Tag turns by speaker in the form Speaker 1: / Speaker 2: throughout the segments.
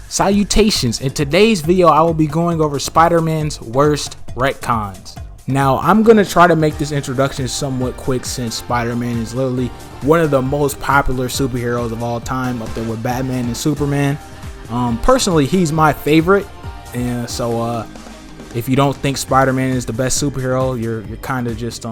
Speaker 1: Salutations, in today's video I will be going over Spider-Man's worst retcons. Now I'm going to try to make this introduction somewhat quick since Spider-Man is literally one of the most popular superheroes of all time, up there with Batman and Superman. Personally, he's my favorite, and so if you don't think Spider-Man is the best superhero, you're kind of just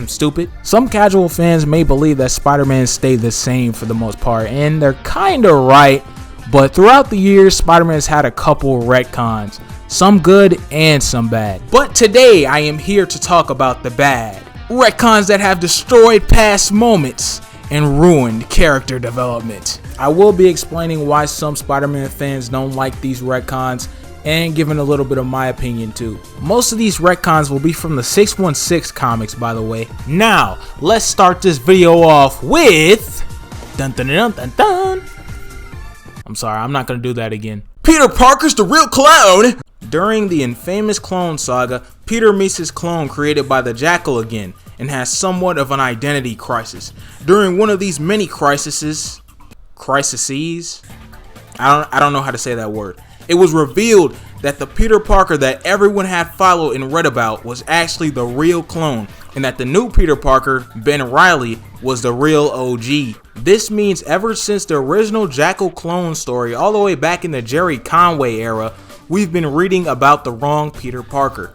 Speaker 1: stupid. Some casual fans may believe that Spider-Man stayed the same for the most part, and they're kind of right. But throughout the years, Spider-Man's had a couple retcons, some good and some bad. But today, I am here to talk about the bad. Retcons that have destroyed past moments and ruined character development. I will be explaining why some Spider-Man fans don't like these retcons and giving a little bit of my opinion too. Most of these retcons will be from the 616 comics, by the way. Now, let's start this video off with... Dun dun dun dun dun. I'm sorry, I'm not gonna do that again. Peter Parker's the real clone! During the infamous clone saga, Peter meets his clone created by the Jackal again and has somewhat of an identity crisis. During one of these many crises, I don't know how to say that word. It was revealed that the Peter Parker that everyone had followed and read about was actually the real clone, and that the new Peter Parker, Ben Reilly, was the real OG. This means ever since the original Jackal clone story all the way back in the Jerry Conway era, we've been reading about the wrong Peter Parker.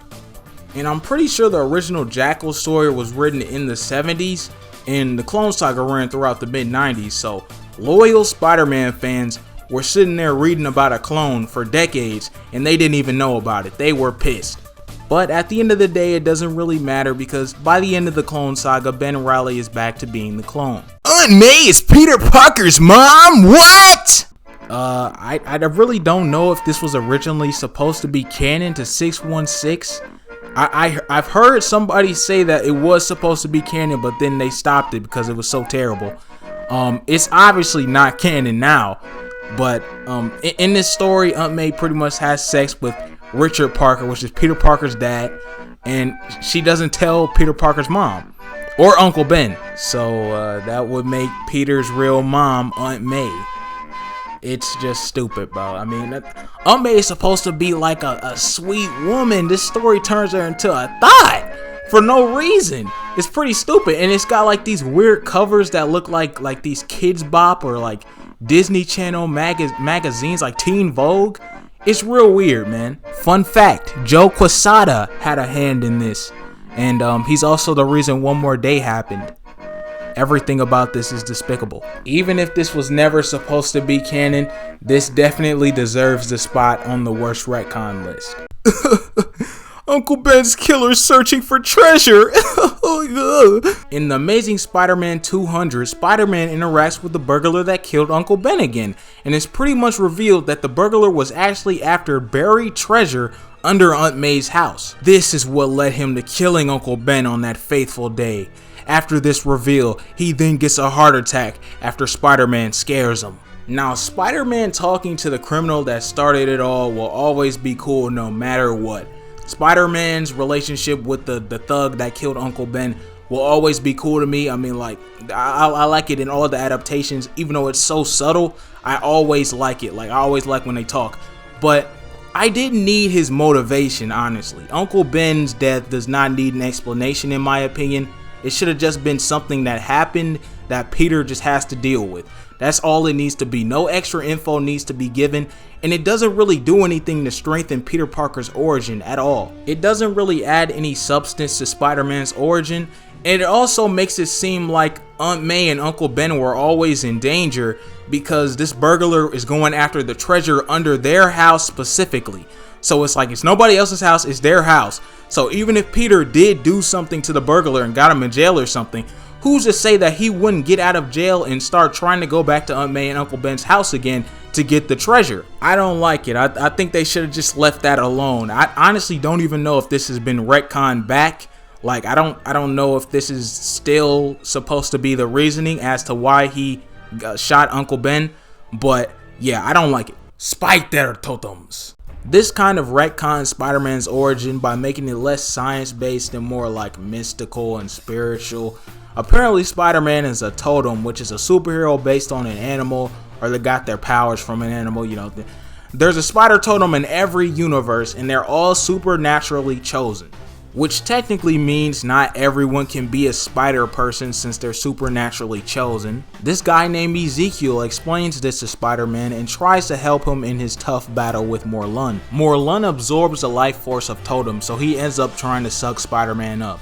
Speaker 1: And I'm pretty sure the original Jackal story was written in the 70s, and the Clone Saga ran throughout the mid-90s, so loyal Spider-Man fans were sitting there reading about a clone for decades and they didn't even know about it. They were pissed. But at the end of the day, it doesn't really matter because by the end of the Clone Saga, Ben Reilly is back to being the clone. Aunt May is Peter Parker's mom? What? I really don't know if this was originally supposed to be canon to 616. I've heard somebody say that it was supposed to be canon, but then they stopped it because it was so terrible. It's obviously not canon now. But in this story, Aunt May pretty much has sex with Richard Parker, which is Peter Parker's dad, and she doesn't tell Peter Parker's mom or Uncle Ben. So that would make Peter's real mom Aunt May. It's just stupid, bro. I mean, Aunt May is supposed to be like a sweet woman. This story turns her into a thought for no reason. It's pretty stupid, and it's got like these weird covers that look like these Kids Bop or like Disney Channel magazines like Teen Vogue. It's real weird, man. Fun fact, Joe Quesada had a hand in this, and he's also the reason One More Day happened. Everything about this is despicable. Even if this was never supposed to be canon, this definitely deserves the spot on the worst retcon list. Uncle Ben's killer searching for treasure. In The Amazing Spider-Man 200, Spider-Man interacts with the burglar that killed Uncle Ben again, and it's pretty much revealed that the burglar was actually after buried treasure under Aunt May's house. This is what led him to killing Uncle Ben on that fateful day. After this reveal, he then gets a heart attack after Spider-Man scares him. Now, Spider-Man talking to the criminal that started it all will always be cool no matter what. Spider-Man's relationship with the thug that killed Uncle Ben will always be cool to me. I mean, like, I like it in all the adaptations, even though it's so subtle. I always like it. Like, I always like when they talk. But I didn't need his motivation, honestly. Uncle Ben's death does not need an explanation, in my opinion. It should have just been something that happened that Peter just has to deal with. That's all it needs to be. No extra info needs to be given, and it doesn't really do anything to strengthen Peter Parker's origin at all. It doesn't really add any substance to Spider-Man's origin, and it also makes it seem like Aunt May and Uncle Ben were always in danger because this burglar is going after the treasure under their house specifically. So it's like it's nobody else's house, it's their house. So even if Peter did do something to the burglar and got him in jail or something, who's to say that he wouldn't get out of jail and start trying to go back to Aunt May and Uncle Ben's house again to get the treasure? I don't like it. I think they should have just left that alone. I honestly don't even know if this has been retconned back. Like, I don't know if this is still supposed to be the reasoning as to why he shot Uncle Ben. But yeah, I don't like it. Spider-Totems. This kind of retcons Spider-Man's origin by making it less science-based and more like mystical and spiritual. Apparently, Spider-Man is a totem, which is a superhero based on an animal, or they got their powers from an animal, you know. There's a Spider-Totem in every universe, and they're all supernaturally chosen. Which technically means not everyone can be a spider person since they're supernaturally chosen. This guy named Ezekiel explains this to Spider-Man and tries to help him in his tough battle with Morlun. Morlun absorbs the life force of Totem, so he ends up trying to suck Spider-Man up.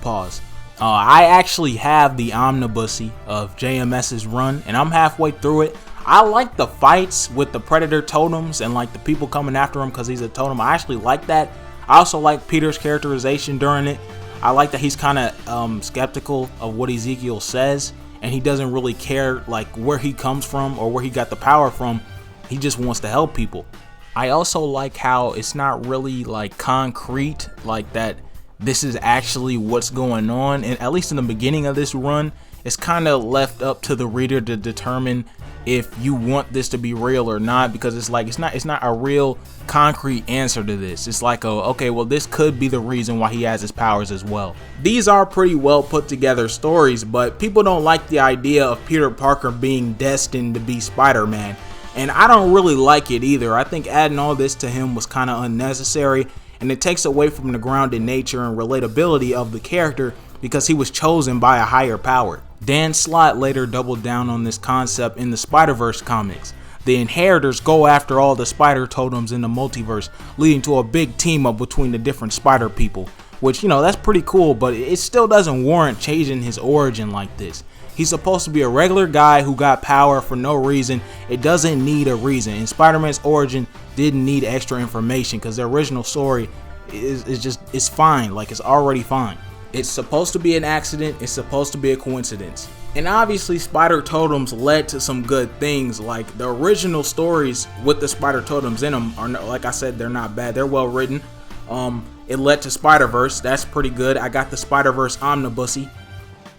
Speaker 1: Pause. I actually have the omnibussy of JMS's run, and I'm halfway through it. I like the fights with the Predator totems and like the people coming after him because he's a totem. I actually like that. I also like Peter's characterization during it. I like that he's kind of skeptical of what Ezekiel says, and he doesn't really care like where he comes from or where he got the power from. He just wants to help people. I also like how it's not really like concrete, like that this is actually what's going on, and at least in the beginning of this run, it's kind of left up to the reader to determine if you want this to be real or not, because it's like it's not a real concrete answer to this. It's like, okay, well, this could be the reason why he has his powers as well. These are pretty well put together stories, but people don't like the idea of Peter Parker being destined to be Spider-Man, and I don't really like it either. I think adding all this to him was kind of unnecessary, and it takes away from the grounded nature and relatability of the character because he was chosen by a higher power. Dan Slott later doubled down on this concept in the Spider-Verse comics. The Inheritors go after all the Spider-Totems in the multiverse, leading to a big team up between the different Spider people, which, you know, that's pretty cool, but it still doesn't warrant changing his origin like this. He's supposed to be a regular guy who got power for no reason. It doesn't need a reason, and Spider-Man's origin didn't need extra information because the original story is fine, like it's already fine. It's supposed to be an accident, it's supposed to be a coincidence. And obviously Spider-Totems led to some good things, like the original stories with the Spider-Totems in them are, like I said, they're not bad, they're well written. It led to Spider-Verse, that's pretty good. I got the Spider-Verse omnibussy,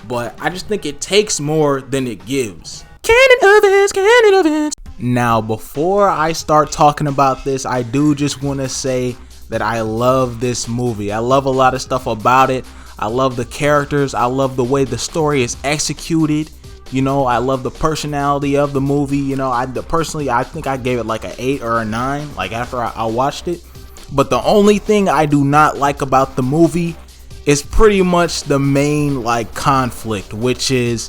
Speaker 1: but I just think it takes more than it gives. Canon Events. Now, before I start talking about this, I do just want to say that I love this movie. I love a lot of stuff about it. I love the characters. I love the way the story is executed. You know, I love the personality of the movie. You know, I think I gave it like an 8 or a 9, like after I watched it. But the only thing I do not like about the movie is pretty much the main like conflict, which is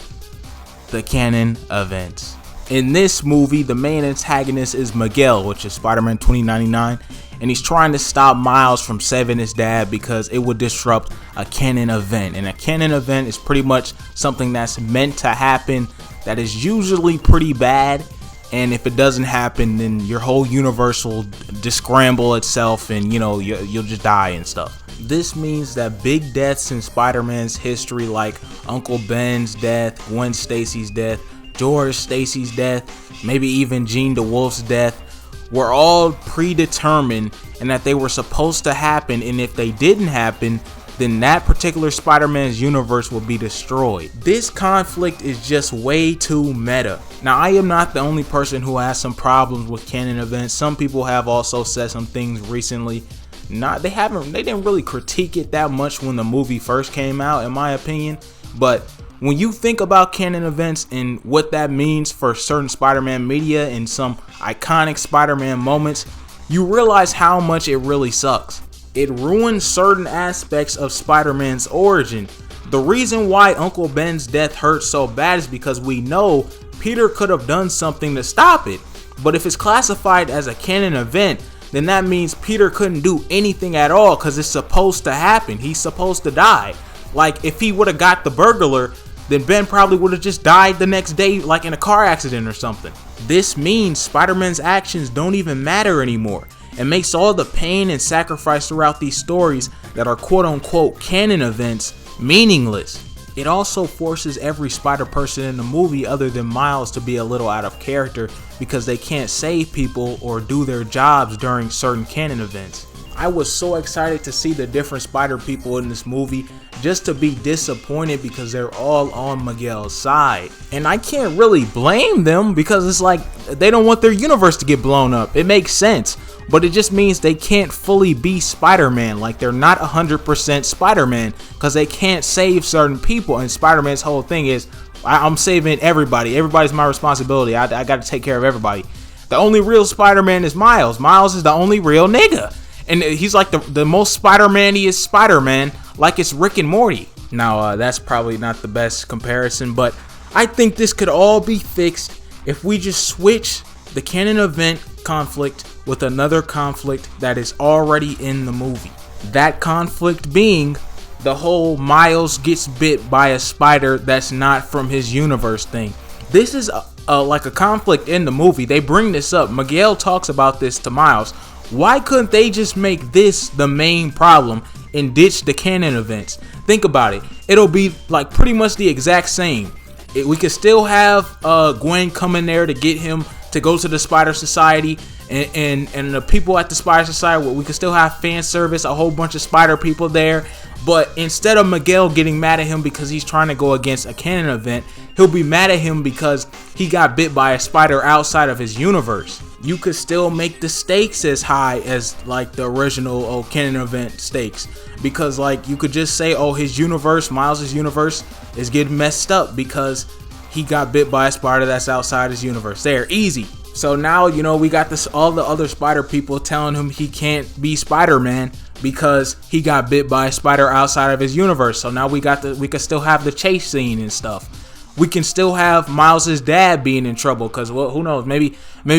Speaker 1: the Canon Events. In this movie, the main antagonist is Miguel, which is Spider-Man 2099, and he's trying to stop Miles from saving his dad because it would disrupt a canon event. And a canon event is pretty much something that's meant to happen that is usually pretty bad, and if it doesn't happen, then your whole universe will discramble itself, and you know, you'll just die and stuff. This means that big deaths in Spider-Man's history, like Uncle Ben's death, Gwen Stacy's death, George Stacy's death, maybe even Jean DeWolf's death, were all predetermined and that they were supposed to happen, and if they didn't happen, then that particular Spider-Man's universe will be destroyed. This conflict is just way too meta. Now, I am not the only person who has some problems with canon events. Some people have also said some things recently. They didn't really critique it that much when the movie first came out, in my opinion, but when you think about canon events and what that means for certain Spider-Man media and some iconic Spider-Man moments, you realize how much it really sucks. It ruins certain aspects of Spider-Man's origin. The reason why Uncle Ben's death hurts so bad is because we know Peter could have done something to stop it. But if it's classified as a canon event, then that means Peter couldn't do anything at all because it's supposed to happen. He's supposed to die. Like, if he would have got the burglar, then Ben probably would have just died the next day, like in a car accident or something. This means Spider-Man's actions don't even matter anymore, and makes all the pain and sacrifice throughout these stories that are quote-unquote canon events meaningless. It also forces every Spider person in the movie other than Miles to be a little out of character because they can't save people or do their jobs during certain canon events. I was so excited to see the different Spider people in this movie, just to be disappointed because they're all on Miguel's side. And I can't really blame them because it's like they don't want their universe to get blown up. It makes sense, but it just means they can't fully be Spider-Man. Like, they're not 100% Spider-Man because they can't save certain people. And Spider-Man's whole thing is, I'm saving everybody. Everybody's my responsibility. I got to take care of everybody. The only real Spider-Man is Miles. Miles is the only real nigga. And he's like the most Spider-Man-iest Spider-Man, like it's Rick and Morty. Now, that's probably not the best comparison, but I think this could all be fixed if we just switch the canon event conflict with another conflict that is already in the movie. That conflict being the whole Miles gets bit by a spider that's not from his universe thing. This is like a conflict in the movie. They bring this up. Miguel talks about this to Miles. Why couldn't they just make this the main problem and ditch the canon events? Think about it. It'll be like pretty much the exact same. We could still have Gwen coming there to get him to go to the Spider Society, and the people at the Spider Society, we could still have fan service, a whole bunch of Spider people there. But instead of Miguel getting mad at him because he's trying to go against a canon event, he'll be mad at him because he got bit by a spider outside of his universe. You could still make the stakes as high as like the original canon event stakes, because like you could just say, oh, his universe, Miles' universe is getting messed up because he got bit by a spider that's outside his universe. There, easy. So now, you know, we got this, all the other spider people telling him he can't be Spider-Man because he got bit by a spider outside of his universe. So now we could still have the chase scene and stuff. We can still have Miles' dad being in trouble because, well, who knows? Maybe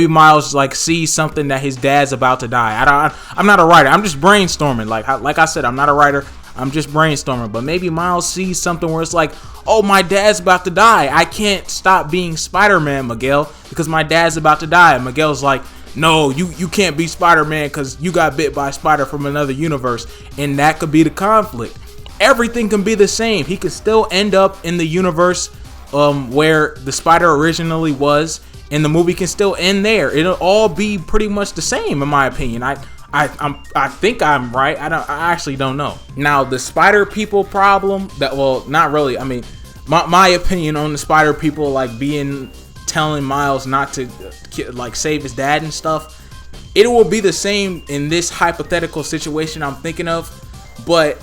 Speaker 1: Miles like sees something that his dad's about to die. I'm not a writer. I'm just brainstorming. Like I said, I'm not a writer. I'm just brainstorming. But maybe Miles sees something where it's like, oh, my dad's about to die. I can't stop being Spider-Man, Miguel, because my dad's about to die. And Miguel's like, no, you can't be Spider-Man because you got bit by a spider from another universe. And that could be the conflict. Everything can be the same. He could still end up in the universe where the spider originally was, and the movie can still end there. It'll all be pretty much the same, in my opinion. I think I'm right. I actually don't know. Now the spider people problem, well, not really. I mean, my opinion on the spider people like telling Miles not to like save his dad and stuff, it will be the same in this hypothetical situation I'm thinking of, but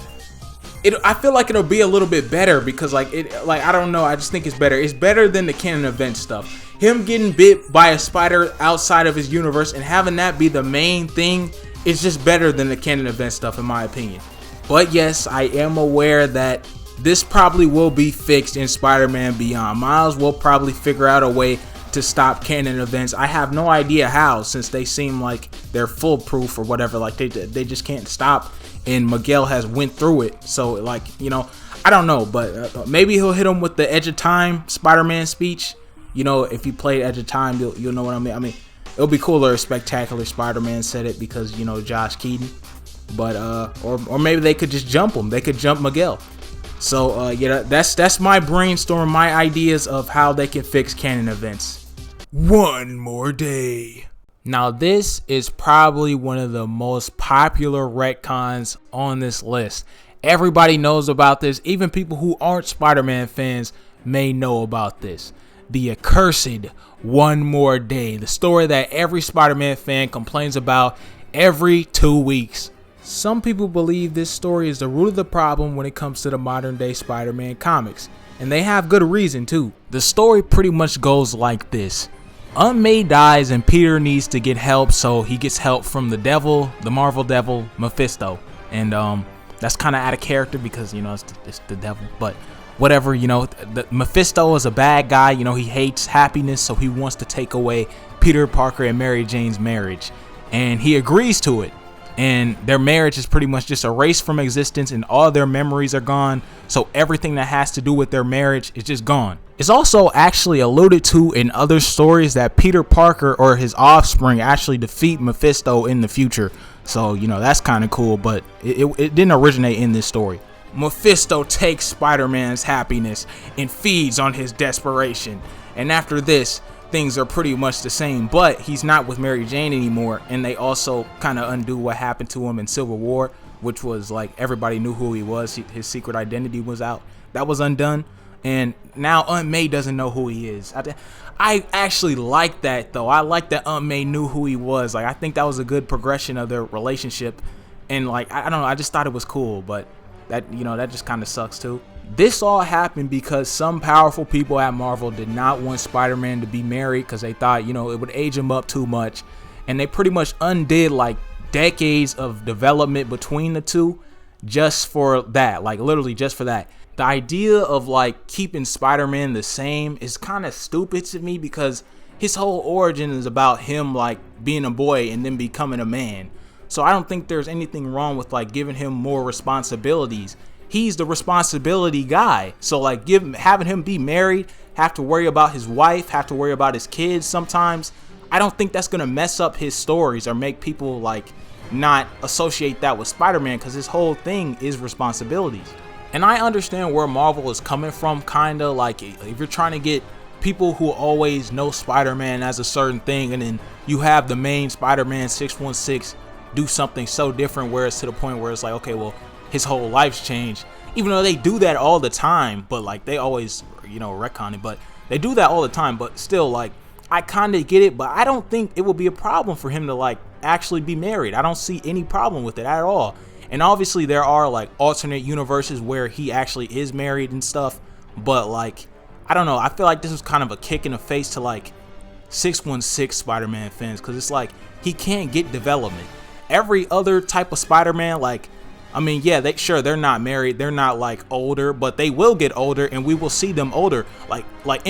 Speaker 1: I feel like it'll be a little bit better because I don't know, I just think it's better. It's better than the canon event stuff. Him getting bit by a spider outside of his universe and having that be the main thing is just better than the canon event stuff, in my opinion. But yes, I am aware that this probably will be fixed in Spider-Man Beyond. Miles will probably figure out a way to stop canon events. I have no idea how, since they seem like they're foolproof or whatever. Like they just can't stop, and Miguel has went through it. So like, you know, I don't know, but maybe he'll hit him with the Edge of Time Spider-Man speech. You know, if you played Edge of Time, you'll know what I mean. I mean, it'll be cooler if Spectacular Spider-Man said it because, you know, Josh Keaton. But or maybe they could just jump him. They could jump Miguel. So yeah, that's my brainstorm, my ideas of how they can fix canon events. One more day. Now this is probably one of the most popular retcons on this list. Everybody knows about this. Even people who aren't Spider-Man fans may know about this. The accursed One More Day. The story that every Spider-Man fan complains about every 2 weeks. Some people believe this story is the root of the problem when it comes to the modern day Spider-Man comics. And they have good reason too. The story pretty much goes like this. Aunt May dies and Peter needs to get help, so he gets help from the devil, the Marvel devil, Mephisto. And that's kind of out of character because, you know, it's the devil. But whatever, you know, Mephisto is a bad guy. You know, he hates happiness, so he wants to take away Peter Parker and Mary Jane's marriage. And he agrees to it. And their marriage is pretty much just erased from existence, and all their memories are gone. So everything that has to do with their marriage is just gone. It's also actually alluded to in other stories that Peter Parker or his offspring actually defeat Mephisto in the future. So, you know, that's kind of cool, but it didn't originate in this story. Mephisto takes Spider-Man's happiness and feeds on his desperation. And after this, things are pretty much the same, but he's not with Mary Jane anymore, and they also kind of undo what happened to him in Civil War, which was like everybody knew who he was. His secret identity was out. That was undone, and now Aunt May doesn't know who he is. I actually like that though. I like that Aunt May knew who he was. Like, I think that was a good progression of their relationship, and like, I don't know, I just thought it was cool, but that, you know, that just kind of sucks too. This all happened because some powerful people at Marvel did not want Spider-Man to be married because they thought, you know, it would age him up too much. And they pretty much undid like decades of development between the two just for that, like literally just for that. The idea of like keeping Spider-Man the same is kind of stupid to me because his whole origin is about him like being a boy and then becoming a man. So I don't think there's anything wrong with like giving him more responsibilities. He's the responsibility guy. So like having him be married, have to worry about his wife, have to worry about his kids sometimes. I don't think that's gonna mess up his stories or make people like not associate that with Spider-Man, because his whole thing is responsibilities. And I understand where Marvel is coming from, kinda like if you're trying to get people who always know Spider-Man as a certain thing, and then you have the main Spider-Man 616 do something so different where it's to the point where it's like, okay, well, his whole life's changed. Even though they do that all the time, but like they always, you know, retcon it, but they do that all the time. But still, like, I kind of get it, but I don't think it will be a problem for him to like actually be married. I don't see any problem with it at all. And obviously there are like alternate universes where he actually is married and stuff, but like, I don't know, I feel like this was kind of a kick in the face to like 616 Spider-Man fans, because it's like he can't get development. Every other type of Spider-Man, like, I mean, yeah, they're not married, they're not like older, but they will get older and we will see them older. Like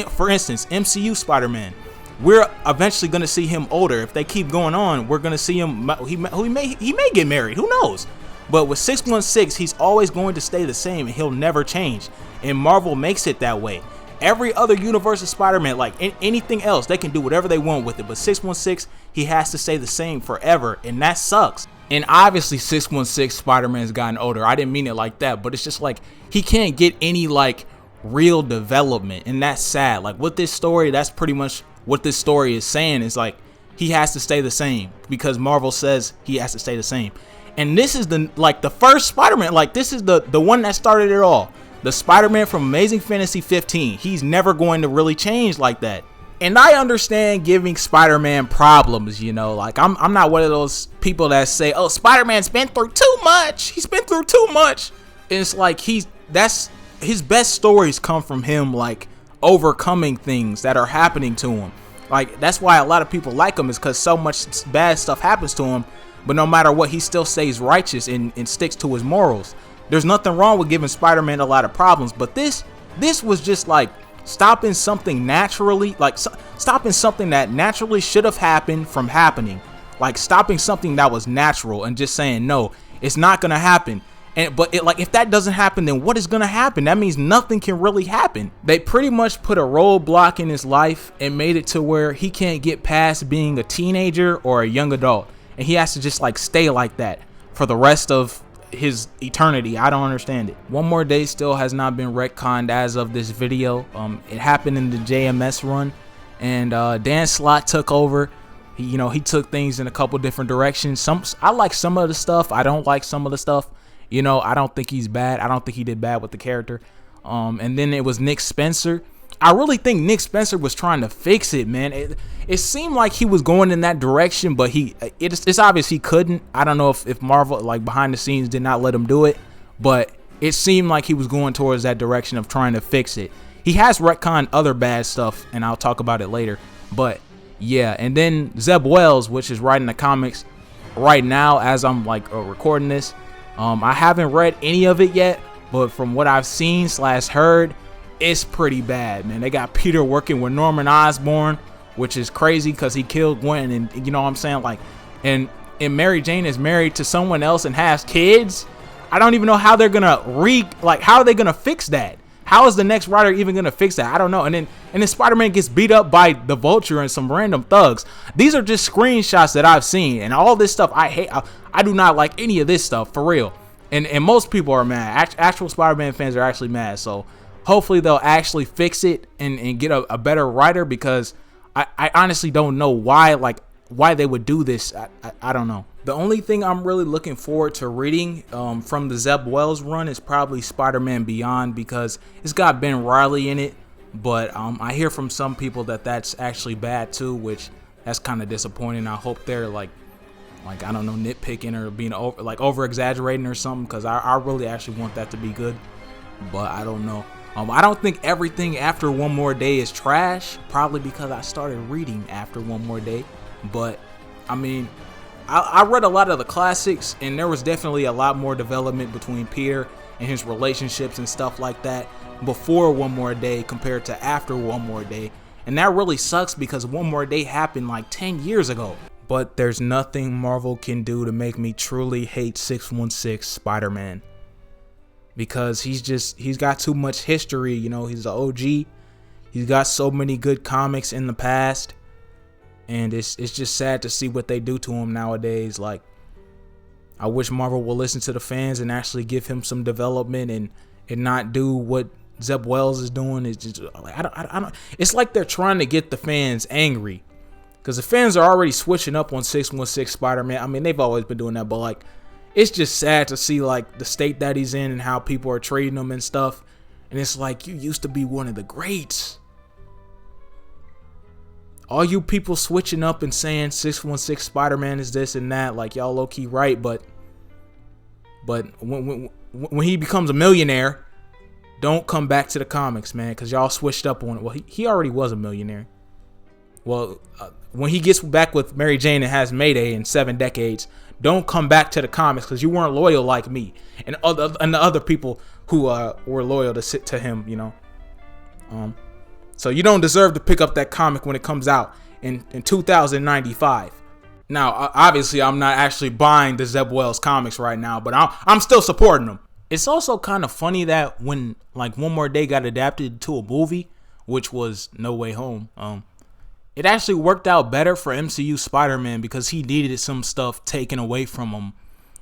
Speaker 1: for instance, MCU Spider-Man, we're eventually gonna see him older. If they keep going on, we're gonna see him. He may get married. Who knows? But with 616, he's always going to stay the same and he'll never change. And Marvel makes it that way. Every other universe of Spider-Man, like anything else, they can do whatever they want with it. But 616, he has to stay the same forever, and that sucks. And obviously 616 Spider-Man's gotten older. I didn't mean it like that, but it's just like he can't get any like real development, and that's sad. Like with this story, that's pretty much what this story is saying, is like he has to stay the same because Marvel says he has to stay the same. And this is the first Spider-Man, like this is the one that started it all. The Spider-Man from Amazing Fantasy 15. He's never going to really change like that. And I understand giving Spider-Man problems, you know, like I'm not one of those people that say, oh, Spider-Man's been through too much. He's been through too much. And it's like that's his best stories come from him like overcoming things that are happening to him. Like that's why a lot of people like him, is because so much bad stuff happens to him, but no matter what, he still stays righteous and sticks to his morals. There's nothing wrong with giving Spider-Man a lot of problems, but this was just like stopping something naturally, like stopping something that naturally should have happened from happening, like stopping something that was natural and just saying, no, it's not gonna happen. But if that doesn't happen, then what is gonna happen? That means nothing can really happen. They pretty much put a roadblock in his life and made it to where he can't get past being a teenager or a young adult, and he has to just like stay like that for the rest of his eternity. I don't understand it. One More Day still has not been retconned as of this video. It happened in the JMS run, and Dan Slott took over. He took things in a couple different directions. I like some of the stuff, I don't like some of the stuff. I don't think he's bad. I don't think he did bad with the character. And then it was Nick Spencer. I really think Nick Spencer was trying to fix it, man. It seemed like he was going in that direction, but it's obvious he couldn't. I don't know if Marvel, like behind the scenes, did not let him do it, but it seemed like he was going towards that direction of trying to fix it. He has retconned other bad stuff, and I'll talk about it later. But yeah, and then Zeb Wells, which is writing the comics right now as I'm like recording this. I haven't read any of it yet, but from what I've seen / heard, it's pretty bad, man. They got Peter working with Norman Osborn, which is crazy because he killed Gwen, and you know what I'm saying, like, and Mary Jane is married to someone else and has kids. I don't even know how they're gonna how are they gonna fix that? How is the next writer even gonna fix that? I don't know. And then Spider-Man gets beat up by the Vulture and some random thugs. These are just screenshots that I've seen, and all this stuff I hate. I do not like any of this stuff, for real. And most people are mad. Actual Spider-Man fans are actually mad. So hopefully they'll actually fix it and get a better writer, because I honestly don't know why they would do this. I don't know. The only thing I'm really looking forward to reading from the Zeb Wells run is probably Spider-Man Beyond, because it's got Ben Reilly in it. But I hear from some people that that's actually bad too, which that's kind of disappointing. I hope they're like I don't know, nitpicking or being over exaggerating or something, because I really actually want that to be good. but I don't know. I don't think everything after One More Day is trash, probably because I started reading after One More Day. But I mean, I read a lot of the classics, and there was definitely a lot more development between Peter and his relationships and stuff like that before One More Day compared to after One More Day. And that really sucks because One More Day happened like 10 years ago. But there's nothing Marvel can do to make me truly hate 616 Spider-Man. Because he's got too much history, you know, he's an OG. He's got so many good comics in the past. And it's just sad to see what they do to him nowadays. Like, I wish Marvel will listen to the fans and actually give him some development and not do what Zeb Wells is doing. It's just like, I don't it's like they're trying to get the fans angry. Because the fans are already switching up on 616 Spider-Man. I mean, they've always been doing that, but like, it's just sad to see like the state that he's in and how people are treating him and stuff. And it's like, you used to be one of the greats. All you people switching up and saying 616 Spider-Man is this and that, like y'all low-key right, but when he becomes a millionaire, don't come back to the comics, man, because y'all switched up on it. Well, he already was a millionaire. Well, when he gets back with Mary Jane and has Mayday in 7 decades, don't come back to the comics because you weren't loyal like me and the other people who were loyal to him, you know. So you don't deserve to pick up that comic when it comes out in 2095. Now, obviously, I'm not actually buying the Zeb Wells comics right now, but I'm still supporting them. It's also kind of funny that when like One More Day got adapted to a movie, which was No Way Home, it actually worked out better for MCU Spider-Man because he needed some stuff taken away from him.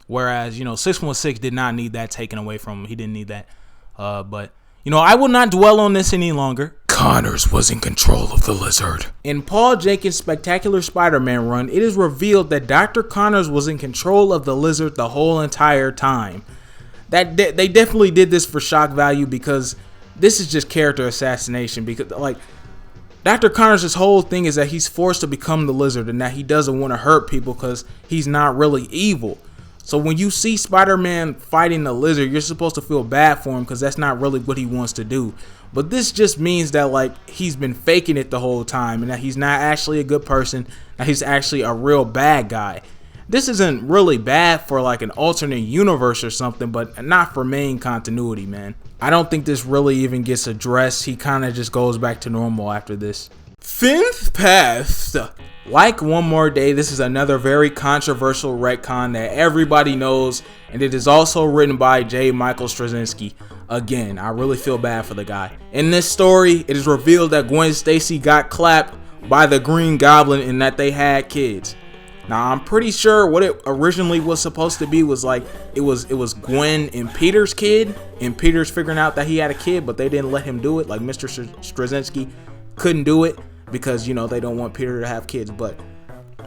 Speaker 1: Whereas, you know, 616 did not need that taken away from him. He didn't need that. But, you know, I will not dwell on this any longer. Connors was in control of the Lizard. In Paul Jenkins' Spectacular Spider-Man run, it is revealed that Dr. Connors was in control of the Lizard the whole entire time. They definitely did this for shock value because this is just character assassination. Because, like, Dr. Connors' whole thing is that he's forced to become the Lizard and that he doesn't want to hurt people because he's not really evil. So when you see Spider-Man fighting the Lizard, you're supposed to feel bad for him because that's not really what he wants to do. But this just means that like he's been faking it the whole time and that he's not actually a good person, that he's actually a real bad guy. This isn't really bad for like an alternate universe or something, but not for main continuity, man. I don't think this really even gets addressed. He kind of just goes back to normal after this. Fifth Path. Like One More Day, this is another very controversial retcon that everybody knows, and it is also written by J. Michael Straczynski. Again, I really feel bad for the guy. In this story, it is revealed that Gwen Stacy got clapped by the Green Goblin and that they had kids. Now, I'm pretty sure what it originally was supposed to be was like, it was Gwen and Peter's kid, and Peter's figuring out that he had a kid, but they didn't let him do it. Like Mr. Straczynski couldn't do it because, you know, they don't want Peter to have kids. But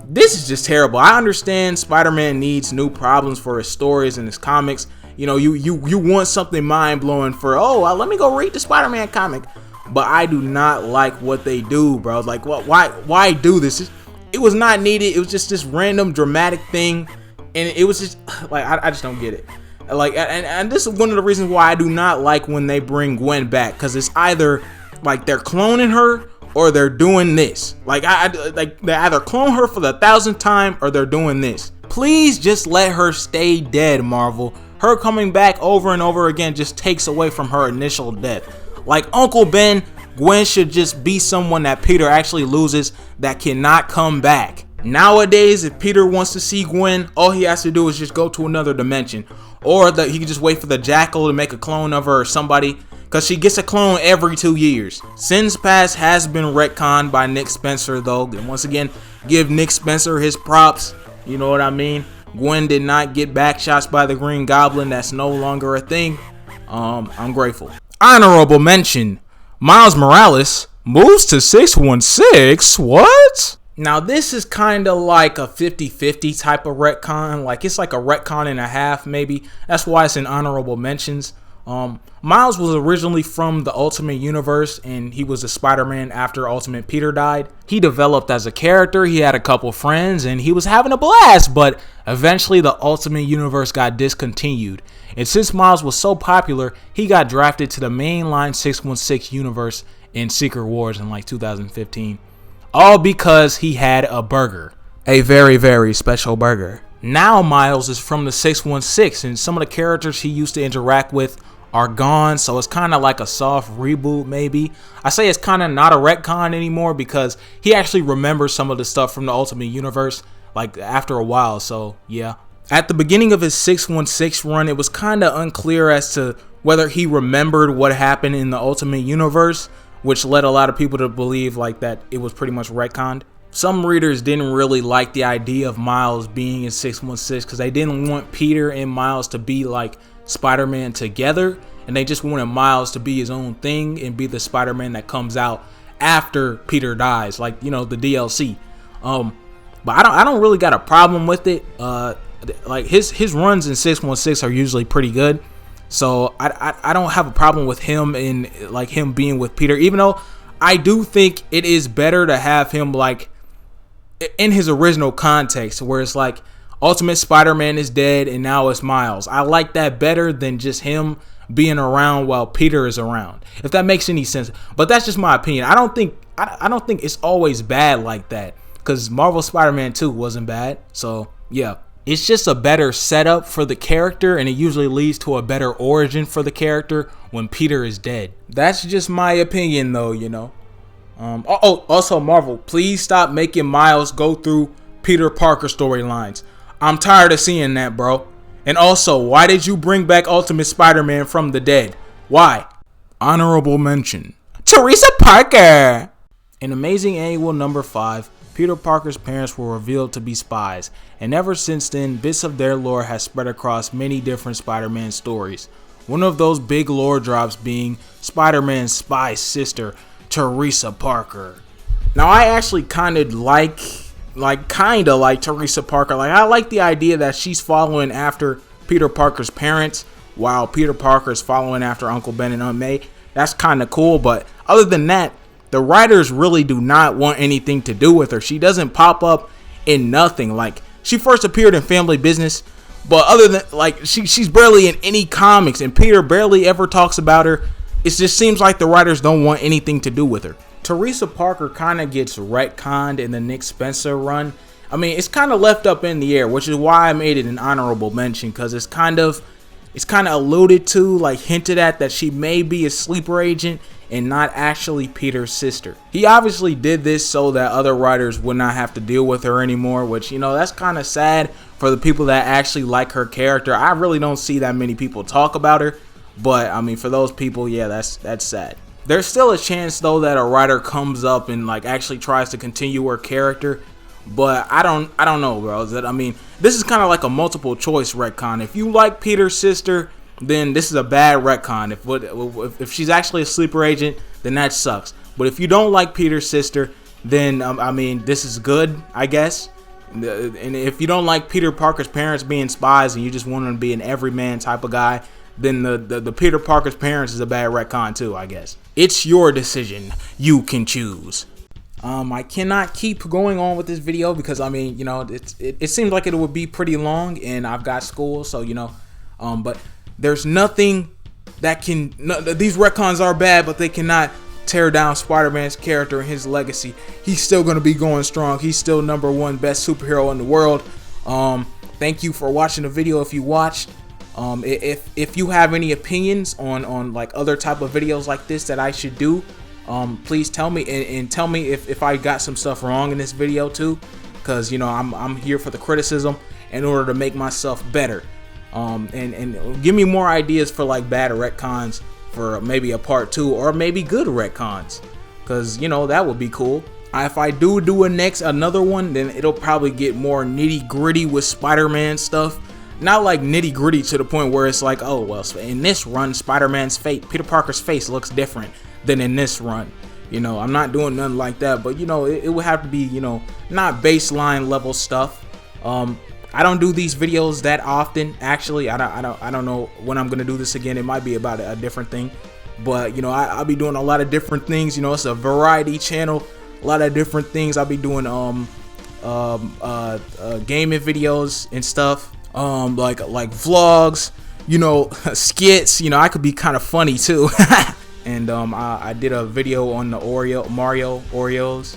Speaker 1: this is just terrible. I understand Spider-Man needs new problems for his stories and his comics. You know, you want something mind-blowing for, let me go read the Spider-Man comic. But I do not like what they do, bro. Like, why do this? It was not needed. It was just this random dramatic thing, and it was just like I just don't get it. Like, and this is one of the reasons why I do not like when they bring Gwen back, because it's either like they're cloning her or they're doing this. Like like they either clone her for the 1,000th time or they're doing this. Please just let her stay dead, Marvel. Her coming back over and over again just takes away from her initial death. Like Uncle Ben, Gwen should just be someone that Peter actually loses that cannot come back. Nowadays, if Peter wants to see Gwen, all he has to do is just go to another dimension. Or that he can just wait for the Jackal to make a clone of her or somebody, because she gets a clone every 2 years. Sin's Past has been retconned by Nick Spencer, though. And once again, give Nick Spencer his props. You know what I mean? Gwen did not get back shots by the Green Goblin. That's no longer a thing. I'm grateful. Honorable mention. Miles Morales moves to 616. What? Now this is kind of like a 50-50 type of retcon. Like it's like a retcon and a half maybe. That's why it's in honorable mentions. Miles was originally from the Ultimate Universe and he was a Spider-Man after Ultimate Peter died. He developed as a character, he had a couple friends and he was having a blast, but Eventually, the Ultimate Universe got discontinued, and since Miles was so popular, he got drafted to the mainline 616 universe in Secret Wars in like 2015. All because he had a burger. A very, very special burger. Now Miles is from the 616, and some of the characters he used to interact with are gone, so it's kind of like a soft reboot maybe. I say it's kind of not a retcon anymore because he actually remembers some of the stuff from the Ultimate Universe like after a while, so yeah. At the beginning of his 616 run, it was kind of unclear as to whether he remembered what happened in the Ultimate Universe, which led a lot of people to believe like that it was pretty much retconned. Some readers didn't really like the idea of Miles being in 616 because they didn't want Peter and Miles to be like Spider-Man together, and they just wanted Miles to be his own thing and be the Spider-Man that comes out after Peter dies, like, you know, the DLC. But I don't really got a problem with it. Like his runs in 616 are usually pretty good, so I don't have a problem with him in like him being with Peter, even though I do think it is better to have him like in his original context where it's like Ultimate Spider-Man is dead and now it's Miles. I like that better than just him being around while Peter is around, if that makes any sense. But that's just my opinion. I don't think it's always bad like that, because Marvel Spider-Man 2 wasn't bad. So yeah, it's just a better setup for the character, and it usually leads to a better origin for the character when Peter is dead. That's just my opinion though, you know. Also Marvel, please stop making Miles go through Peter Parker storylines. I'm tired of seeing that, bro. And also, why did you bring back Ultimate Spider-Man from the dead? Why? Honorable mention: Teresa Parker! In Amazing Annual number 5, Peter Parker's parents were revealed to be spies, and ever since then, bits of their lore has spread across many different Spider-Man stories. One of those big lore drops being Spider-Man's spy sister, Teresa Parker. Now, I actually kind of like Teresa Parker. Like, I like the idea that she's following after Peter Parker's parents while Peter Parker is following after Uncle Ben and Aunt May. That's kind of cool, but other than that, the writers really do not want anything to do with her. She doesn't pop up in nothing. Like, she first appeared in Family Business, but other than, like, she's barely in any comics, and Peter barely ever talks about her. It just seems like the writers don't want anything to do with her. Teresa Parker kind of gets retconned in the Nick Spencer run. I mean, it's kind of left up in the air, which is why I made it an honorable mention, because it's kind of alluded to, like hinted at, that she may be a sleeper agent and not actually Peter's sister. He obviously did this so that other writers would not have to deal with her anymore, which, you know, that's kind of sad for the people that actually like her character. I really don't see that many people talk about her, but I mean, for those people, yeah, that's sad. There's still a chance though that a writer comes up and like actually tries to continue her character, but I don't know, bro. I mean, this is kind of like a multiple choice retcon. If you like Peter's sister, then this is a bad retcon. If she's actually a sleeper agent, then that sucks. But if you don't like Peter's sister, then I mean, this is good, I guess. And if you don't like Peter Parker's parents being spies and you just want him to be an everyman type of guy, then the Peter Parker's parents is a bad retcon too, I guess. It's your decision. You can choose. I cannot keep going on with this video because, I mean, you know, it seems like it would be pretty long and I've got school, so, you know, but there's nothing that can, these retcons are bad, but they cannot tear down Spider-Man's character and his legacy. He's still going to be going strong. He's still #1 best superhero in the world. Thank you for watching the video if you watched. If you have any opinions on like other type of videos like this that I should do, please tell me, and tell me if I got some stuff wrong in this video too, because, you know, I'm here for the criticism in order to make myself better. And give me more ideas for like bad retcons for maybe a part 2, or maybe good retcons, because, you know, that would be cool. If I do another one, then it'll probably get more nitty gritty with Spider-Man stuff. Not like nitty gritty to the point where it's like, oh, well, in this run, Spider-Man's face, Peter Parker's face looks different than in this run. You know, I'm not doing nothing like that, but, you know, it would have to be, you know, not baseline level stuff. I don't do these videos that often, actually. I don't know when I'm gonna do this again. It might be about a different thing, but, you know, I'll be doing a lot of different things. You know, it's a variety channel, a lot of different things. I'll be doing gaming videos and stuff, like vlogs, you know, skits. You know, I could be kind of funny too. And I did a video on the Mario Oreos.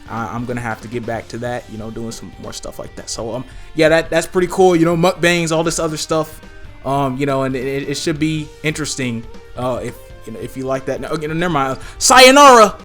Speaker 1: I'm gonna have to get back to that, you know, doing some more stuff like that. So yeah, that's pretty cool, you know, mukbangs, all this other stuff, you know, and it should be interesting if you like that. No, okay, never mind. Sayonara.